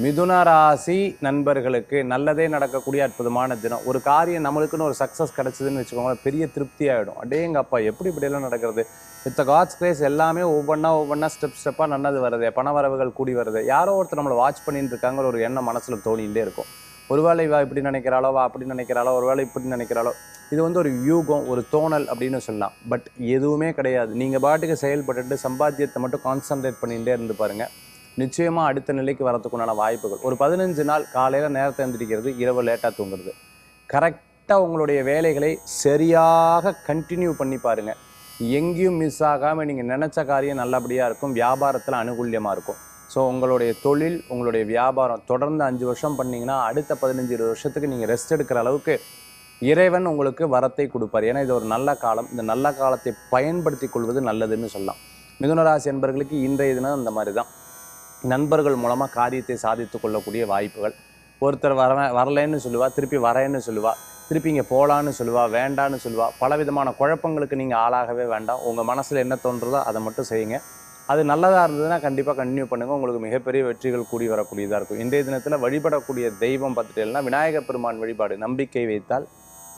மிதுன ராசி நண்பர்களுக்கு நல்லதே நடக்கக்கூடிய அற்புதமான தினம். ஒரு காரியம் நம்மளுக்குன்னு ஒரு சக்ஸஸ் கிடைச்சதுன்னு வச்சுக்கோங்களேன், பெரிய திருப்தி ஆகிடும். அடேங்கப்பா எப்படி இப்படியெல்லாம் நடக்கிறது, வித் காட்ஸ் கிரேஸ் எல்லாமே ஒவ்வொன்றா ஸ்டெப்பாக நல்லது வருது, பண வரவுகள் கூடி வருது, யாரோ ஒருத்தர் நம்மளை வாட்ச் பண்ணிட்டு இருக்காங்கிற ஒரு எண்ணம் மனசில் தோணிகிட்டே இருக்கும். ஒருவேளை இவா இப்படி நினைக்கிறாளோ, வா அப்படி நினைக்கிறாளோ, ஒருவேளை இப்படி நினைக்கிறாளோ, இது வந்து ஒரு யூகம், ஒரு தோணல் அப்படின்னு சொல்லலாம். பட் எதுவுமே கிடையாது. நீங்கள் பாட்டுக்கு செயல்பட்டுட்டு சம்பாத்தியத்தை மட்டும் கான்சன்ட்ரேட் பண்ணிகிட்டே இருந்து பாருங்கள், நிச்சயமாக அடுத்த நிலைக்கு வரதுக்குண்டான வாய்ப்புகள். ஒரு 15 நாள் காலையில் நேரத்தை எழுந்திரிக்கிறது, இரவு லேட்டாக தூங்குறது, கரெக்டாக உங்களுடைய வேலைகளை சரியாக கண்டினியூ பண்ணி பாருங்கள். எங்கேயும் மிஸ் ஆகாமல் நீங்கள் நினச்ச காரியம் நல்லபடியாக இருக்கும், வியாபாரத்தில் அனுகூல்யமாக இருக்கும். ஸோ உங்களுடைய தொழில், உங்களுடைய வியாபாரம் தொடர்ந்து 5 வருஷம் பண்ணிங்கன்னா அடுத்த 15-20 வருஷத்துக்கு நீங்கள் ரெஸ்ட் எடுக்கிற அளவுக்கு இறைவன் உங்களுக்கு வரத்தை கொடுப்பார். ஏன்னா இது ஒரு நல்ல காலம். இந்த நல்ல காலத்தை பயன்படுத்தி கொள்வது நல்லதுன்னு சொல்லலாம். மிதுனராசி என்பவர்களுக்கு இன்றைய தினம் இந்த மாதிரி தான். நண்பர்கள் மூலமாக காரியத்தை சாதித்து கொள்ளக்கூடிய வாய்ப்புகள். ஒருத்தர் வரலைன்னு சொல்லுவா, திருப்பி வரேன்னு சொல்லுவா, திருப்பி இங்கே போகலான்னு சொல்லுவா, வேண்டான்னு சொல்லுவா. பலவிதமான குழப்பங்களுக்கு நீங்கள் ஆளாகவே வேண்டாம். உங்கள் மனசில் என்ன தோன்றுதோ அதை மட்டும் செய்யுங்க. அது நல்லதாக இருந்ததுன்னா கண்டிப்பாக கண்டினியூ பண்ணுங்கள். உங்களுக்கு மிகப்பெரிய வெற்றிகள் கூடி வரக்கூடியதாக இருக்கும். இன்றைய தினத்தில் வழிபடக்கூடிய தெய்வம் பார்த்துட்டேன்னா விநாயகர் பெருமான் வழிபாடு. நம்பிக்கை வைத்தால்